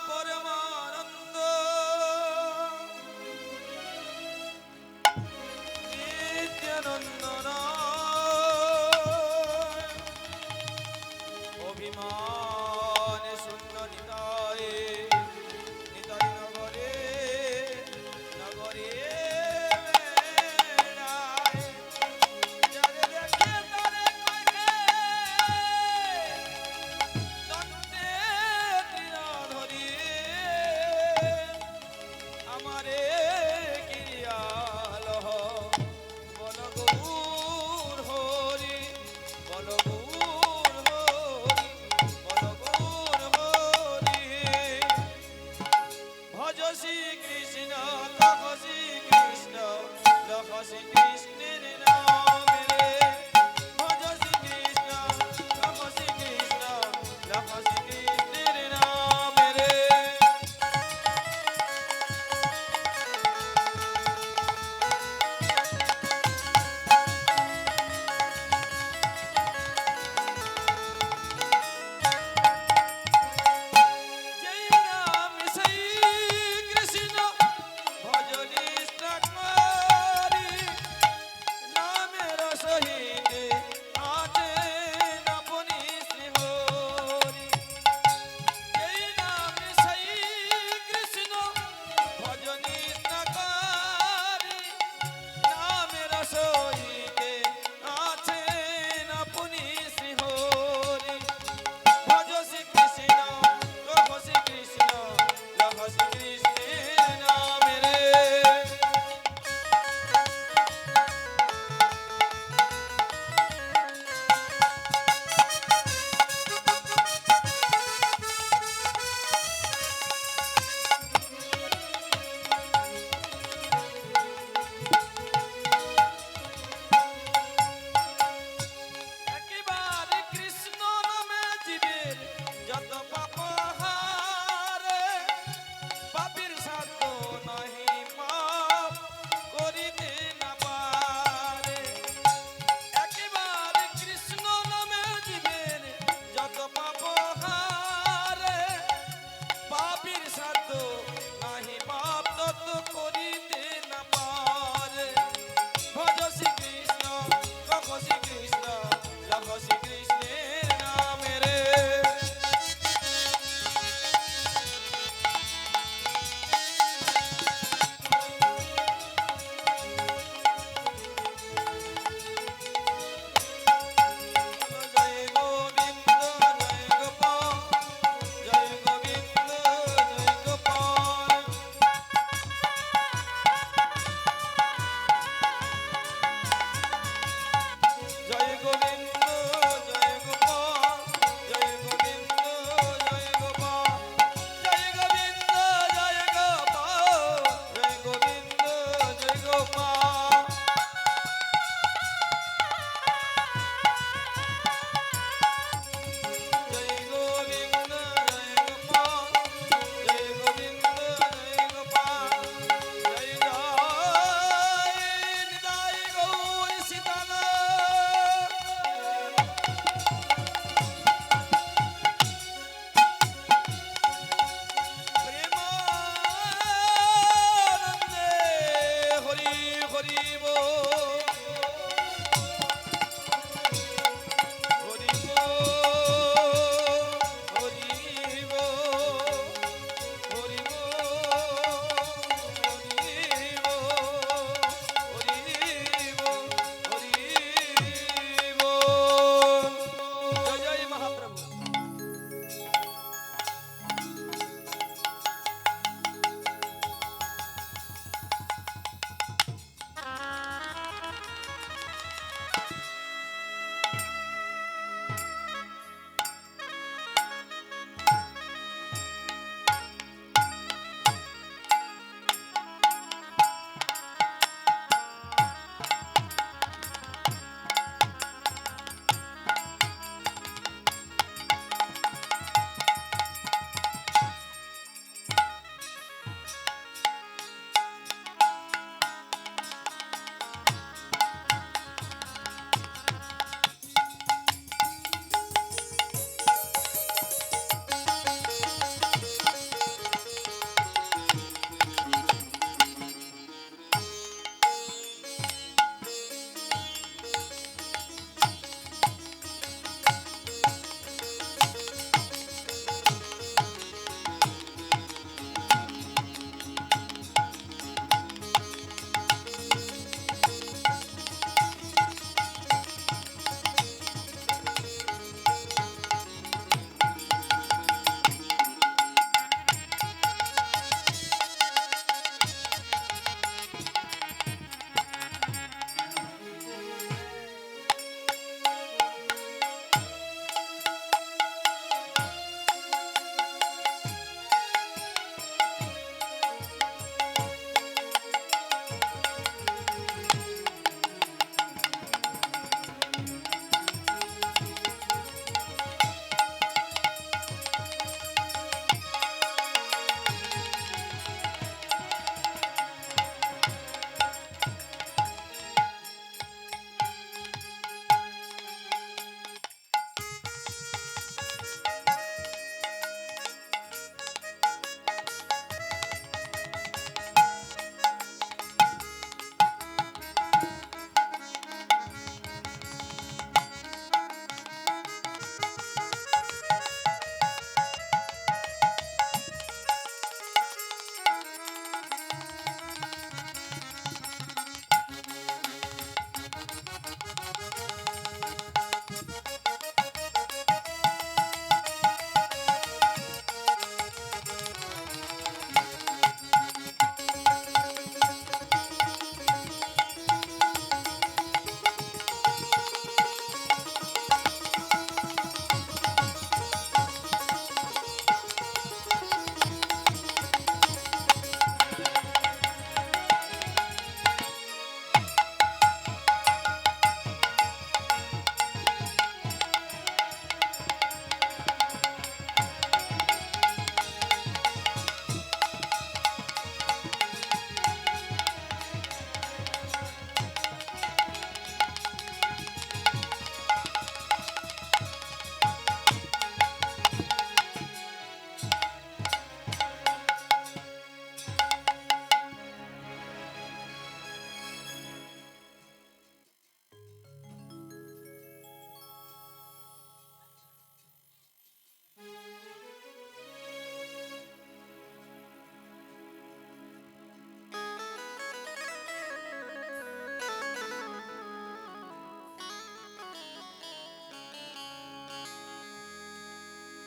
পরমানন্দ নিত্যানন্দ অভিমান শূন্য নিতায় নিতাই নগরে নগরে বেড়ায়। যারে দেখে তারে কহে দন্তে তীরধরি আমারে কিরিয়ালহ বল গৌর হরি বল গৌর হরি বল গৌর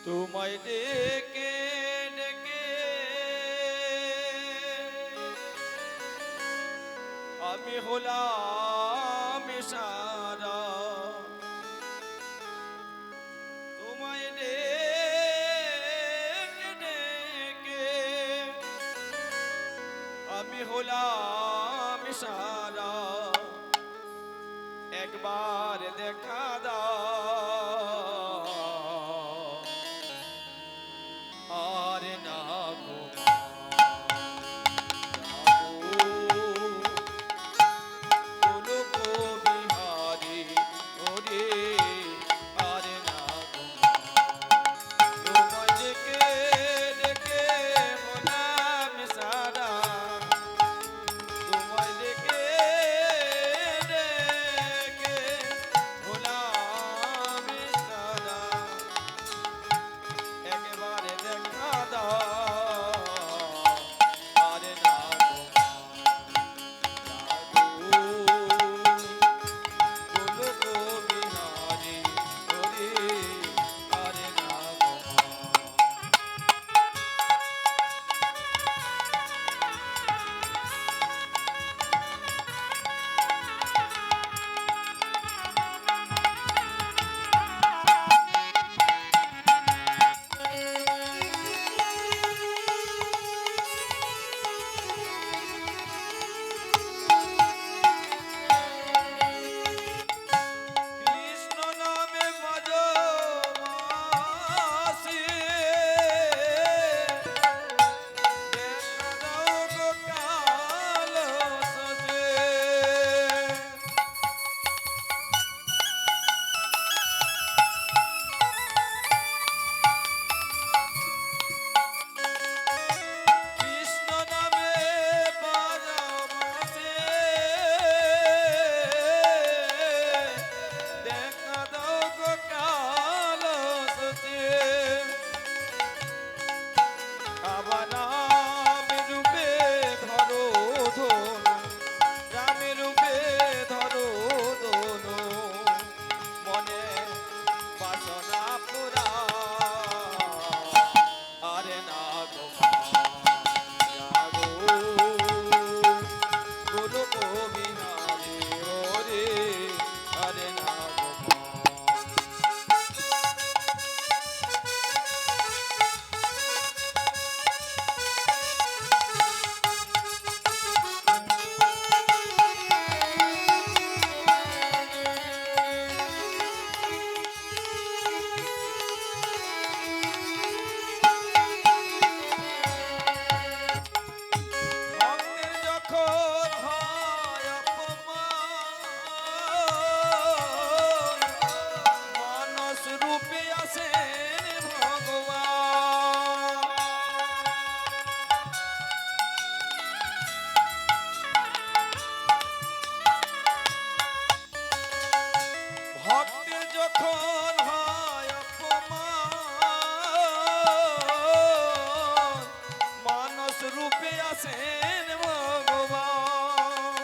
তোমায় ডেকে ডেকে আমি হলাম ইশারা, তোমায় ডেকে ডেকে আমি হলাম ইশারা, একবার দেখা দাও আর না গো গোলক বিহারি ওরে আর না গো তোমায় ডেকে ডেকে হলাম সারা, তোমায় ডেকে ডেকে হলাম সারা, একেবারে দেখা দাও আর না গো গোলক বিহারি ওরে আর না গো। কৃষ্ণ নামে মজ মাসি দেখা দাও গো কালো সজে, কৃষ্ণ নামে মজ মাসি দেখা দাও গো কালো সজে, আবার রামের রূপে ধরো ধনু, রামের রূপে ধরো ধনু, মনে বাসনা পুরা আরে না গো জাগো গোলক বিহারি ওরে আরে না গো। ভক্তের যখন হয় অপমান, মানস রূপে আসেন ভগবান, ভক্তের যখন হয় অপমান, মানস রূপে আসেন ভগবান,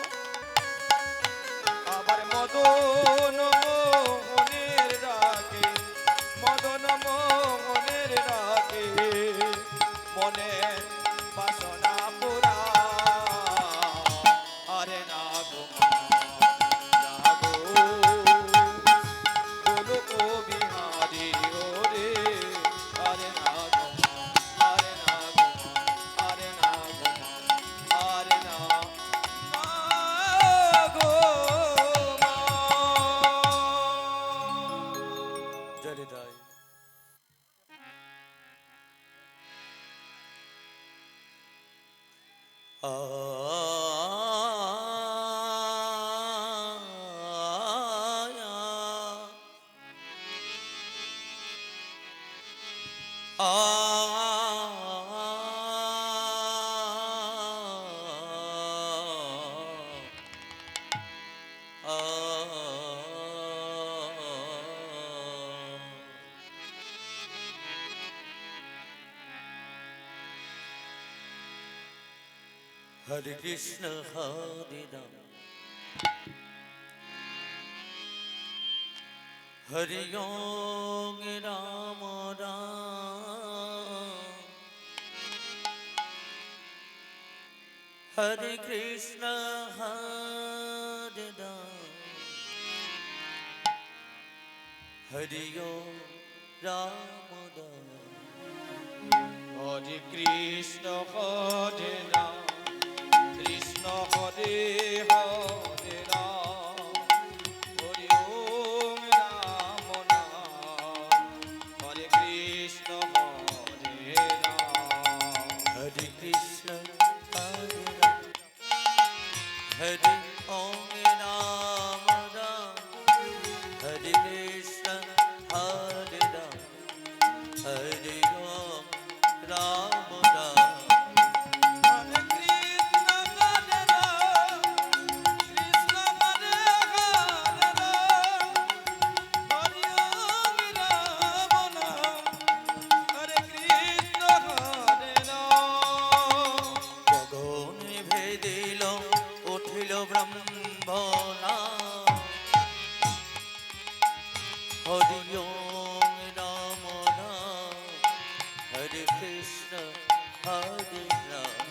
আবার মদন মোহনের ডাকে, মদন মোহনের ডাকে, মনে বাসনা পুরা আরে না গো জাগো গোলক বিহারি ওরে আরে না গো আরে না গো আরে না গো আরে না গো মা। জয় হৃদয়। Hare Krishna, Hare Ram, Hare Om Ram Ram, Hare Krishna, Hare Ram, Hare Om, Ram Ram. হরে কৃষ্ণ হরে রাম কৃষ্ণ হরে হরে রাম হরি ওম রাম নাম হরে কৃষ্ণ হরে Ram Hare Krishna, Hare Ram, Hare Om, Ram Ram, Hare Krishna, Hare Ram, Hare Om, Ram Ram. হরে কৃষ্ণ হরে রাম কৃষ্ণ হরে হরে রাম হরি ওম রাম নাম হরে কৃষ্ণ হরে রাম গগন ভেদিল উঠিল ব্রহ্মণা হরি ওম রাম নাম হরে কৃষ্ণ হরে রাম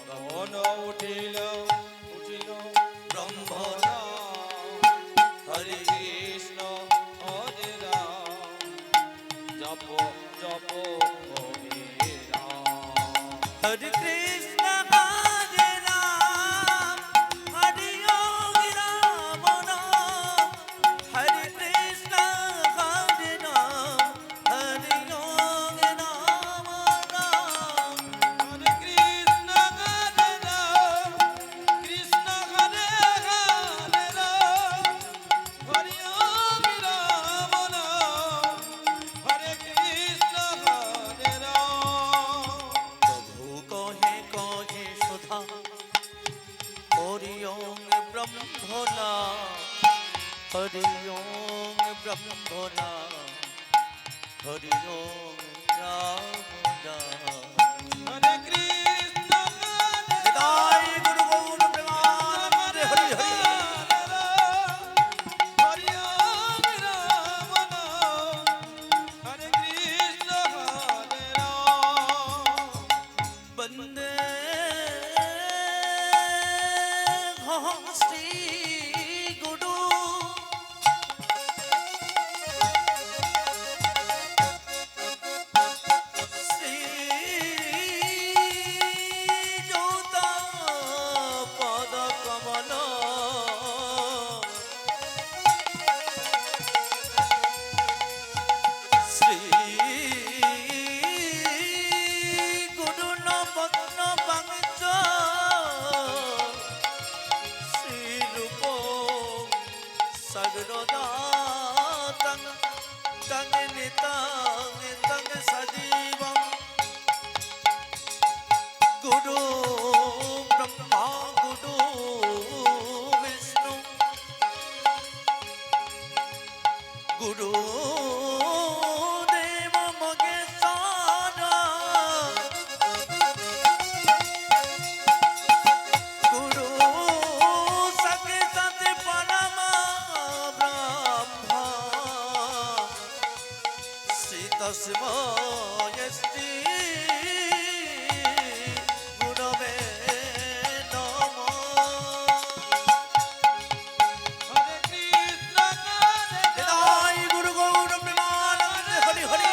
গগন উঠিল উঠিল ব্রহ্মণা হরে কৃষ্ণ হরে রাম জপ জপ হরে রাম হরে কৃষ্ণ হরে রাম হরি ওম রাম নাম হরে কৃষ্ণ হরে রাম হরি ওম রাম নাম হরে কৃষ্ণ হরে রাম কৃষ্ণ হরে হরে রাম হরি ওম রাম নাম হরে কৃষ্ণ হরে রাম প্রভু কহে কহে সুধা হরি ওম ব্রহ্মণা হরি ওম ব্রহ্মণা হরি ওম রাম রাম হরে কৃষ্ণ হরে নিতাই গুরু গৌর প্রেমানন্দে হরি হরি হরি ওম রাম নাম হরে কৃষ্ণ হরে রাম বন্দে শ্রী গুরু শ্রী যুত পদ কমল শ্রী গুরু নবগ্ন পাঞ্চ শ্রীরূপ সগরদাতং তং নিতং তং সজীবং গুরু ব্রহ্মা গুরু বিষ্ণু গুরু দেব মগেশ্বর গুরু সাক্ষাৎ পরম ব্রহ্ম শ্রী তস্মৈ শ্রী গুরবে নমঃ হরে কৃষ্ণ হরে নিতাই গুরু গৌর প্রেমানন্দে হরি হরি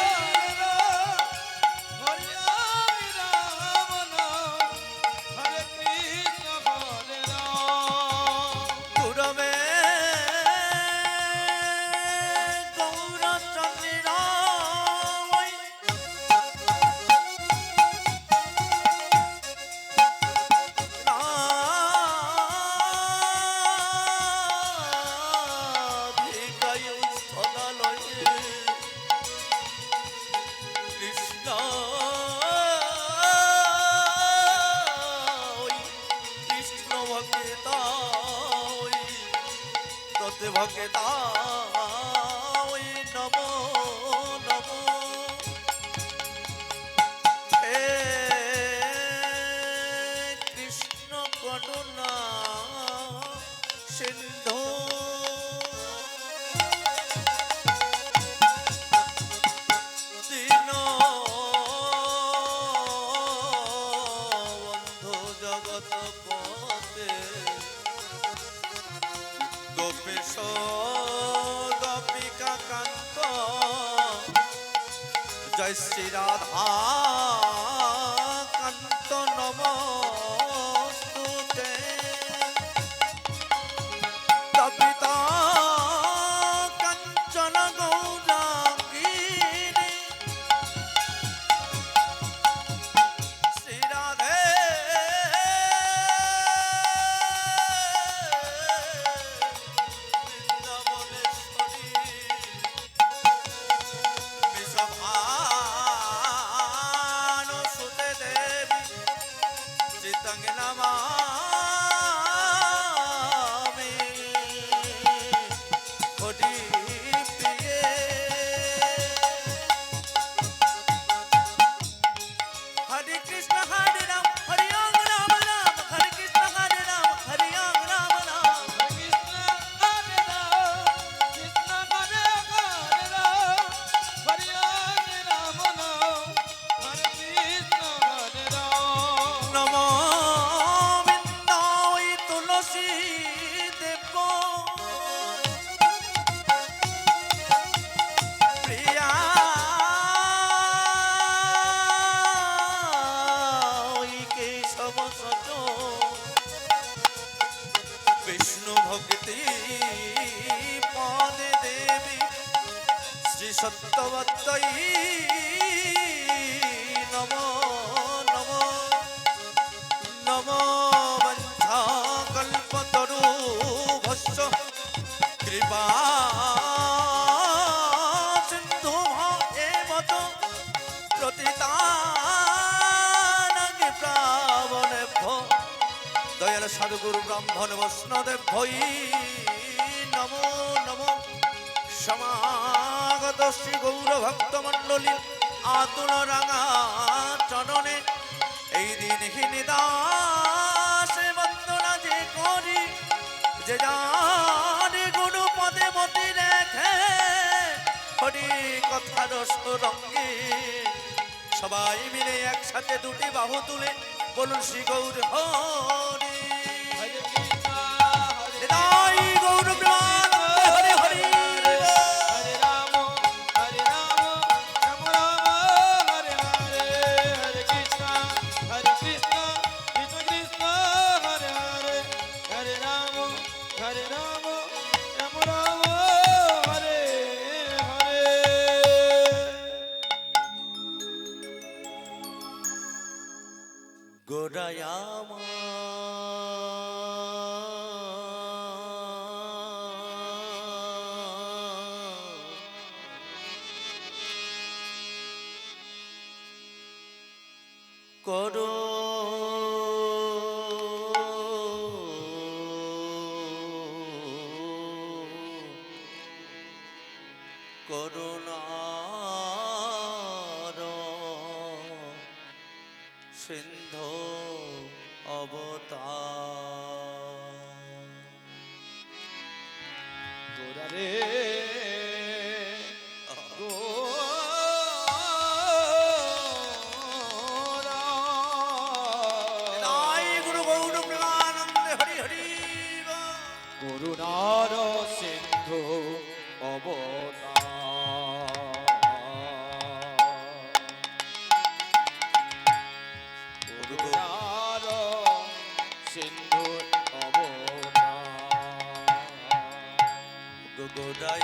হরি ওম রাম নাম হরে কৃষ্ণ হরে রাম গুরবে গৌরচন্দ্রায় জয় শ্রী রাধা কান্ত নমস্তুতে তপিতা কাঞ্চন গৌরাঙ্গিনী শ্রী রাধে বৃন্দাবনেশ্বরী বিষভানুসুতে দেবী চিত্তং নমামি হরি প্রিয়ে হরে কৃষ্ণ হরে রাম হরে রাম রাম রাম হরে কৃষ্ণ হরে রাম হরে রাম রাম রাম কৃষ্ণ হরে রাম কৃষ্ণ হরে হরে রাম হরে রাম রাম হরে কৃষ্ণ হরে রাম নমো বিন্দায় তুলসী দেব প্রিয়া কেশব সচ বিষ্ণু ভক্তি পদে দেবী শ্রী সত্যবত্তয়ী নমো নমো নমো বঞ্ছাকল্পতরুভ্যশ্চ কৃপা সিন্ধুভ এব চ প্রতিতানাং প্রাবণেভ্যো দয়াল সাধুগুরু ব্রাহ্মণ বৈষ্ণদেভ্যৈ নমো নমো সমাগত শ্রী গৌর ভক্তমণ্ডলী আতুল রাঙা চরণে এই দিন নিদাসে বন্দনা যে করি যে জানে গুরু পদে মতি রেখে হরি কথার রঙ্গে সবাই মিলে একসাথে দুটি বাহু তুলে বলুন শ্রী গৌর হরি হরে কৃষ্ণ হরে হৃদয় গৌর প্রেমানন্দে হরি হরি হরে রাম রাম রাম হরে হরে হরে কৃষ্ণ কৃষ্ণ কৃষ্ণ হরে হরে হরে রাম রাম রাম হরে হরে গোরায়ামা করো করুণার সিন্ধু অবতার গোরারে জয় গুরু গৌর প্রেমানন্দে হরি হরি করুণার সিন্ধু অবতার করুণার সিন্ধু অবতার গোদায়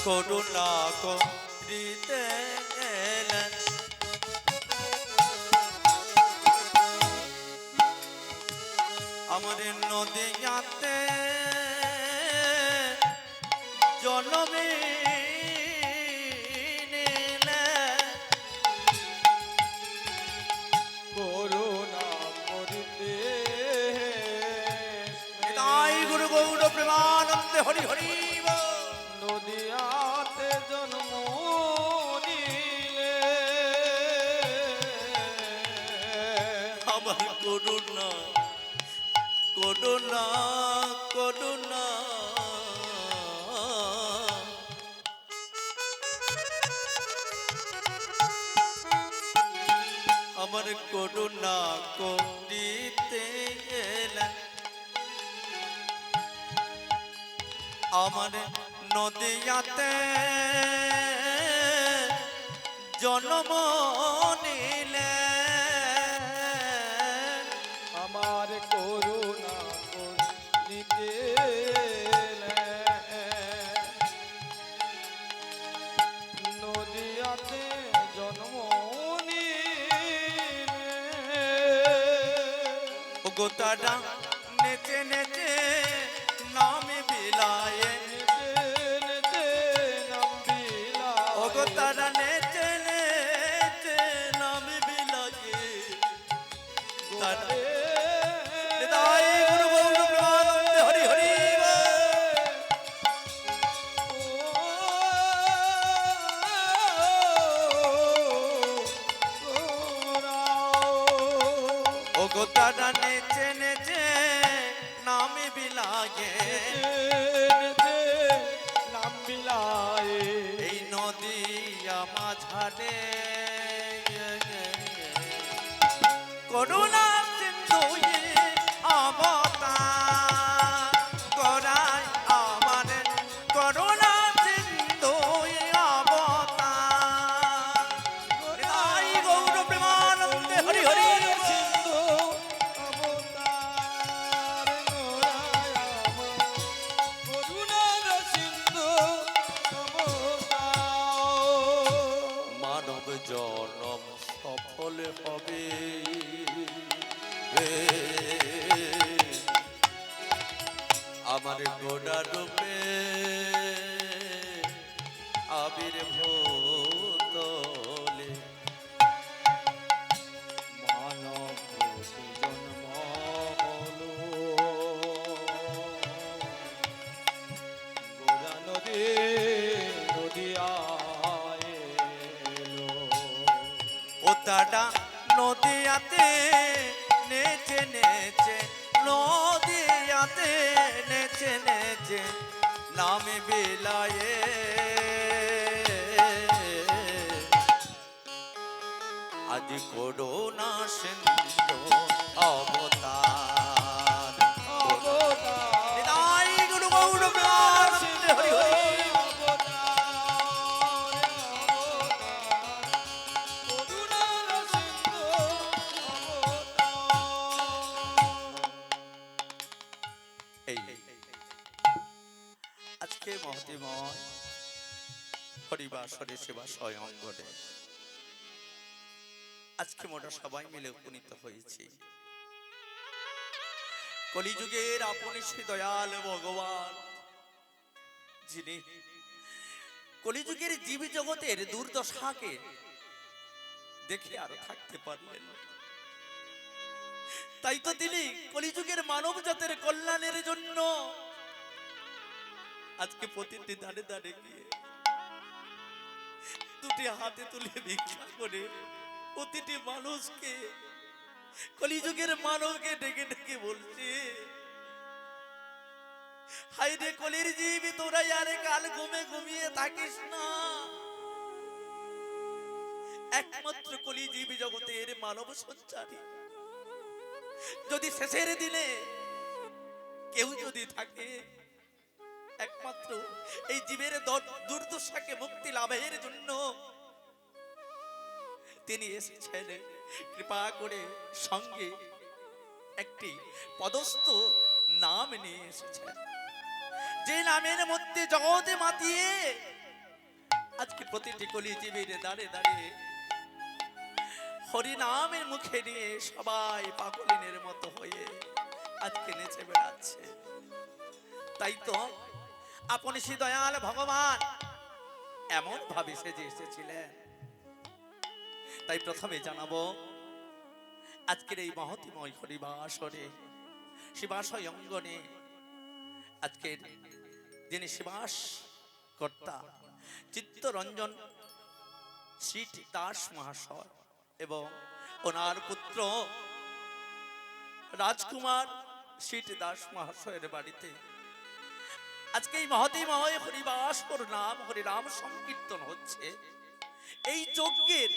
করুণা করিতে এলেন আমার নদিয়াতে জনমে করুণা করিতে তাই গুরু গৌর প্রেমানন্দে হরি হরি বল। নদিয়াতে জন্ম নিলে আমার করুণা করুণা করুণা আমার করুণা করিতে এলেন আমার নদিয়াতে জন্ম নিলে আমার করুণা করিতে নদিয়াতে জন্ম নিলে গোতারা নেচে নেচে নাম বিলায়ে ও গোতারা নেচে নেচে নাম বিলায়ে তারা নিতাই গুরু গৌর প্রেমানন্দে হরি হরি ও গোতারা নেচে নেচে নাম বিলায়ে নাম বিলায় এই নদিয়া মাঝারে করুণা সিন্ধু অবতার করায় আমার করুণা সিন্ধু অবতার নিতাই গৌর প্রেমানন্দে হরি হরি সিন্ধু অবতার নরায়াম করুণার সিন্ধু অবতার মানব জনম সফল হবে আমার গোড়া রূপে আবির্ভূতলে মানব জন্ম হলো গোরা নদী নদিয়ায় এলো ও তাটা নদিয়াতে নেচে নেচে নদিয়াতে নেচে নেচে নাম বিলায়ে আজ করুণা সিন্ধু অবতার নিতাই গুরু গৌর প্রেমানন্দে হরি হরি এই আজকে মহতিময় হরিবাসরে সেবা স্বয়ংবরে আজকে মোটা সবাই মিলে উপনীত হয়েছি কলিযুগের আপনি শ্রী দয়াল ভগবান যিনি কলিযুগের জীব জগতের দুর্দশাকে দেখে আরো থাকতে পারলেন না। তাই তো তিনি কলিযুগের মানব জাতের কল্যাণের জন্য আজকে প্রতিটি দাঁড়ে দাঁড়ে গিয়ে দুটি হাতে তুলে ভিক্ষা করে প্রতিটি মানুষকে কলিযুগের মানবকে ডেকে ডেকে বলছে, হাই রে কলির জীব, তোরা আরে কাল ঘুমে ঘুমিয়ে থাকিস না। একমাত্র কলি জীব জগতের মানব সঞ্চারী যদি শেষের দিনে কেউ যদি থাকে, একমাত্র এই জীবের দুর্দশাকে মুক্তি লাভের জন্য তিনি এসেছেন। কৃপা করে সঙ্গে একটি পদস্থ নাম নিয়ে এসেছেন, যে নামের মধ্যে জগতে মাতিয়ে আজকে প্রতিটি কলিজীবীর দাঁড়ে দাঁড়িয়ে হরিনামের মুখে নিয়ে সবাই পাগলিনের মতো হয়ে আজকে নেচে বেড়াচ্ছে। তাই তো আপনি শ্রী দয়াল ভগবান এমন ভাবে সেজে এসেছিলেন। তাই প্রথমে জানাবো আজকের এই মহতিময় হরিবাসরে শিবাশয় অঙ্গনে আজকের যিনি শিবাস কর্তা চিত্তরঞ্জন শ্রী দাস মহাশয় এবং ওনার পুত্র রাজকুমার শ্রী দাস মহাশয়ের বাড়িতে আজকে এই মহতিময় হরিবাসর নাম হরিনাম সংকীর্তন হচ্ছে। এই যজ্ঞের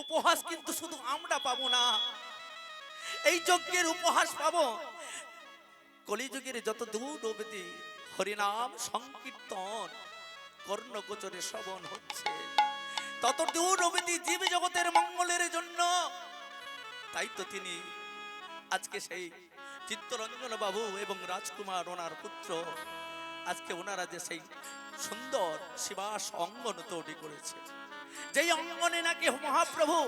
উপহাস কিন্তু শুধু আমরা পাবো না, এই যজ্ঞের উপহাস পাবো কলিযুগের যত দূর অবধি হরিনাম সংকীর্তন কর্ণগোচরে শ্রবণ হচ্ছে তত দূর অবধি জীব জগতের মঙ্গলের জন্য। তাই তো তিনি আজকে সেই চিত্তরঞ্জন বাবু এবং রাজকুমার ওনার পুত্র আজকে ওনারা যে সেই সুন্দর শিবাস অঙ্গন তৈরি করেছে, যেই অঙ্গনে নাকি মহাপ্রভু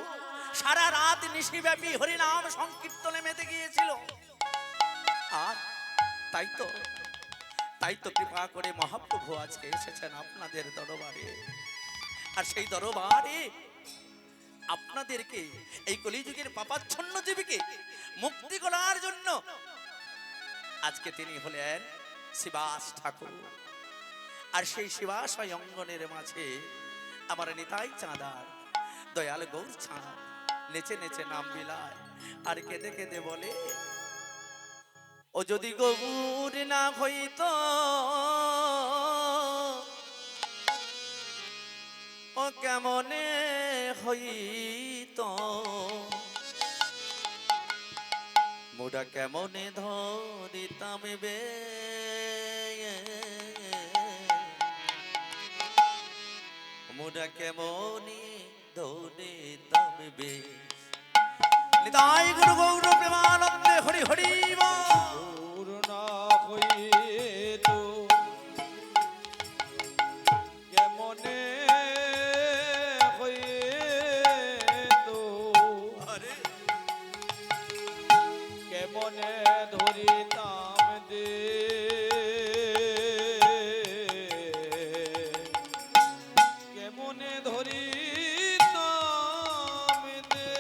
সারা রাত নিশিব্যাপী হরিনাম সংকীর্তনে মেতে গিয়েছিল। আর তাই তো কৃপা করে মহাপ্রভু আজকে এসেছেন আপনাদের দরবারে। আর সেই দরবারে আপনাদেরকে এই কলিযুগের পাপাচ্ছন্ন জীবীকে মুক্তি করার জন্য আজকে তিনি হলেন শিবাস ঠাকুর। আর সেই শিবাশয় অঙ্গনের মাঝে আমার নিতাই চাঁদার দয়াল গৌর চাঁদ নেচে নেচে নাম বিলায় আর কেঁদে কেঁদে বলে, ও যদি গৌর না হইত ও কেমনে হইত, মোরা কেমনে ধরিতাম বে, মোরা কেমনে ধরিতাম বে। নিতাই গুরু গৌর প্রেমানন্দে হরি হরি গৌর না হইত কেমনে হইত, কেমনে ধরিতাম দে, কেমনে ধরিতাম দে।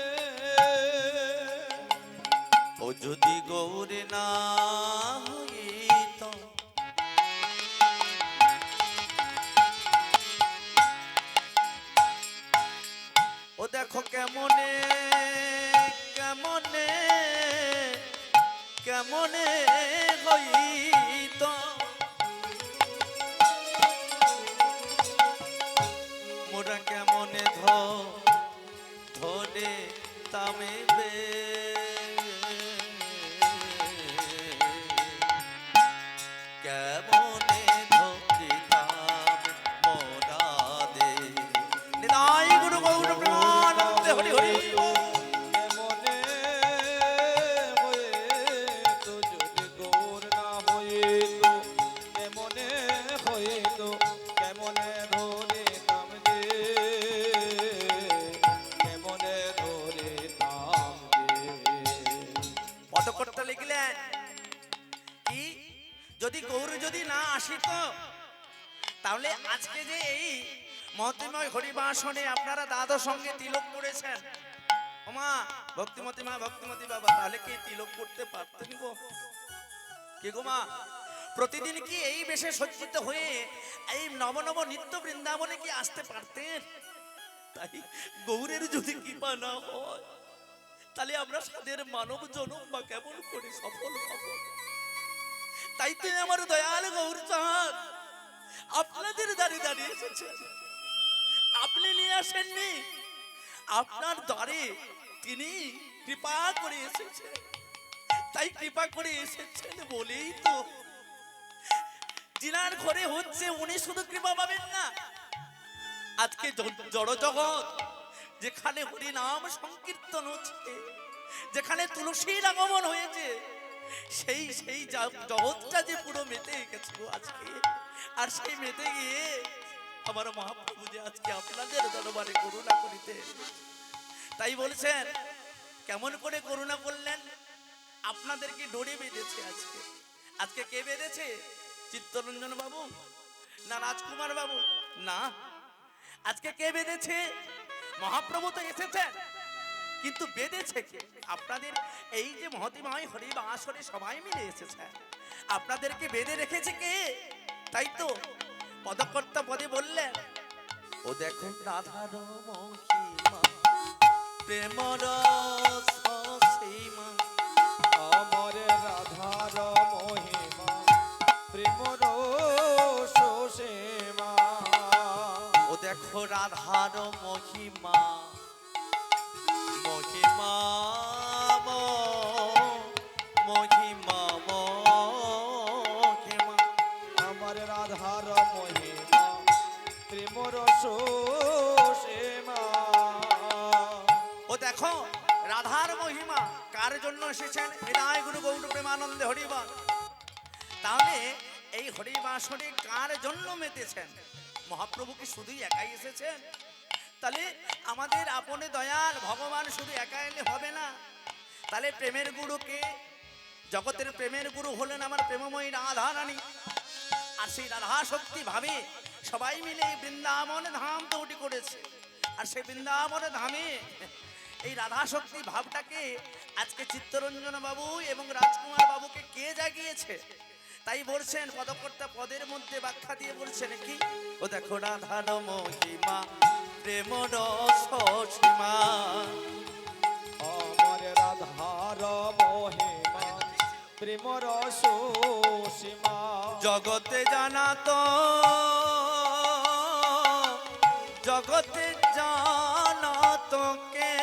ও যদি গৌর না হইত ও দেখো কেমনে কেমনে কেমনে হইত, মোরা কেমনে ধরে তামে বে, কেমনে ধরিতাম মোরা দে। নিতাই গুরু গৌর প্রেমানন্দে হরি হরি। কেমনে হইত যদি গৌর না হইত, কেমনে হইত, কেমনে ধরিতাম দে, কেমনে ধরিতাম দে। পদকর্তা লিখলেন কি, যদি গৌর যদি না আসিত তাহলে আজকে যে এই মহিময় হরিবাসনে আপনারা দাদার সঙ্গে তিলক করেছেন, ওমা ভক্তিমতী মা ভক্তিমতী বাবা, তাহলে কি তিলক করতে পারতেন গো? কি গো মা, প্রতিদিন কি এই বেশে সজ্জিত হয়ে এই নব নব নিত্য বৃন্দাবনে কি আসতে পারতেন? তাই গৌরের যদি কৃপা না হয় তাহলে আমরা সাদের মানব জনম বা কেমন করে সফল হব? তাই তো আমার দয়াল গৌর চাঁদ আপনাদের দাঁড়িয়ে দাঁড়িয়ে এসেছেন। আপনি নিয়ে আসেননি, আপনার দ্বারে তিনি কৃপা করে এসেছেন। তাই কৃপা করে এসেছেন বলেই তো যিনার ঘরে হচ্ছে উনি শুধু কৃপা পাবেন না, আজকে জড় জগৎ যেখানে হরি নাম সংকীর্তন হচ্ছে, যেখানে তুলসীর আগমন হয়েছে, সেই সেই জগৎটা যে পুরো মেতে গেছে আজকে। আর সেই মেতে গিয়ে আমার মহাপ্রভু যে আজকে আপনাদের দরবারে করুণা করিতে, তাই বলছেন কেমন করে করুণা করলেন? আপনাদেরকে ডোরে বেঁধেছে আজকে। আজকে কে বেঁধেছে? চিত্তরঞ্জন বাবু না রাজকুমার বাবু? না, আজকে কে বেঁধেছে? মহাপ্রভু তো এসেছেন, কিন্তু বেঁধেছে কে? আপনাদের এই যে মহতিময় হরিবাসরে সবাই মিলে এসেছে, আপনাদেরকে বেঁধে রেখেছে কে? তাই তো পদকর্তা পদে বললেন, ও দেখো রাধার মহিমা প্রেম রস সীমা। আমার রাধার মহিমা প্রেম রস সীমা। ও দেখো রাধার মহিমা মহিমা মহিমা মহিমা। আমার রাধার মহিমা প্রেম রস সীমা। ও দেখো রাধার মহিমা কার জন্য এসেছেন? বিদায় গুরু গৌর প্রেমানন্দে হরিবল। তাহলে এই হরিবাসরে কার জন্য মেতেছেন? মহাপ্রভু কি শুধুই একাই এসেছেন? তাহলে আমাদের আপনে দয়াল ভগবান শুধু একা এলে হবে না। তাহলে প্রেমের গুরুকে, জগতের প্রেমের গুরু হলেন আমার প্রেমময়ী রাধা রানী। আর সেই রাধা শক্তি ভাবে সবাই মিলে এই বৃন্দাবন ধাম তৈরি করেছে। আর সেই বৃন্দাবন ধামে এই রাধা শক্তি ভাবটাকে আজকে চিত্তরঞ্জন বাবু এবং রাজকুমার বাবুকে কে জাগিয়েছে? তাই বলছেন পদকর্তা পদের মধ্যে ব্যাখ্যা দিয়ে বলছেন কি, ও দেখো রাধার মহিমা প্রেম রস সীমা। আমার রাধার মহিমা প্রেম রস সীমা। জগতে জানাতো, জগতে জানাতো কে?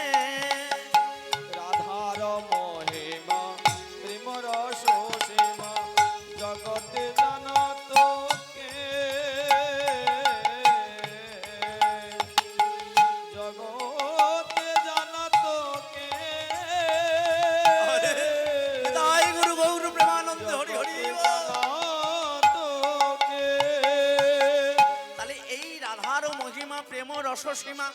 রাধার মহিমা প্রেম রস সীমা। জগতে জানাত কে? জগতে জানাত কে? তাই গুরু গৌর প্রেমানন্দ হরি হরি বল। জানাত কে? তাহলে এই রাধার মহিমা প্রেম রস সীমা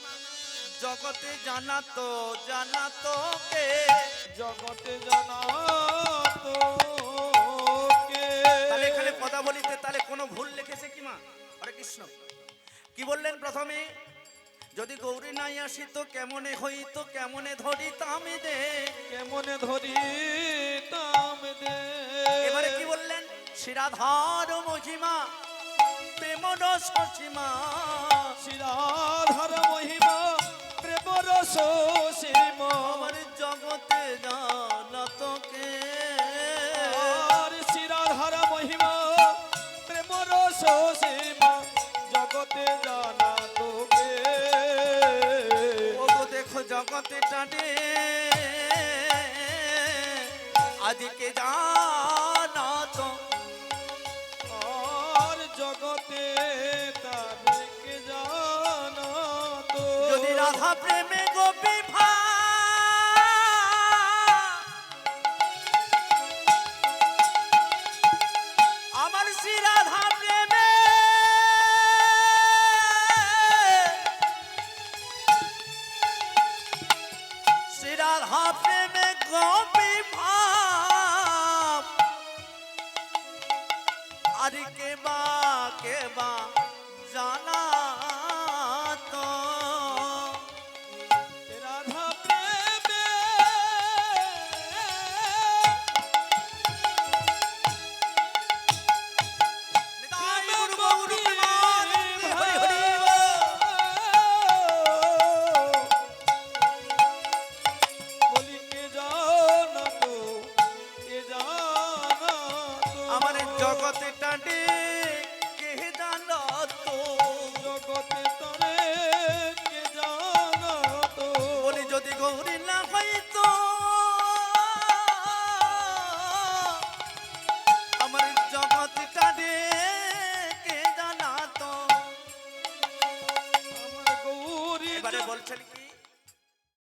জগতে জানাতো জানাতো কে? জগতে জানাত কে? তাহলে এখানে কথা বলিতে তাহলে কোনো ভুল লিখেছে কি মা? হরে কৃষ্ণ। কি বললেন প্রথমে? যদি গৌরী নাই আসিত কেমনে হইতো, কেমনে ধরিতাম দে। কেমনে ধরিতাম দে? এবারে কি বললেন? শ্রীরাধার মহিমা প্রেম রস সীমা। শ্রীরাধার মহিমা প্রেম রস সীমা। আমার জগতে জানাতো কে? আর শ্রীরাধার মহিমা প্রেম রস সীমা। জগতে জানাত কে? ও দেখো জগতে টানে আজকে জানাতো। আর জগতে তাদেরকে জানাত। যদি রাধা প্রেমে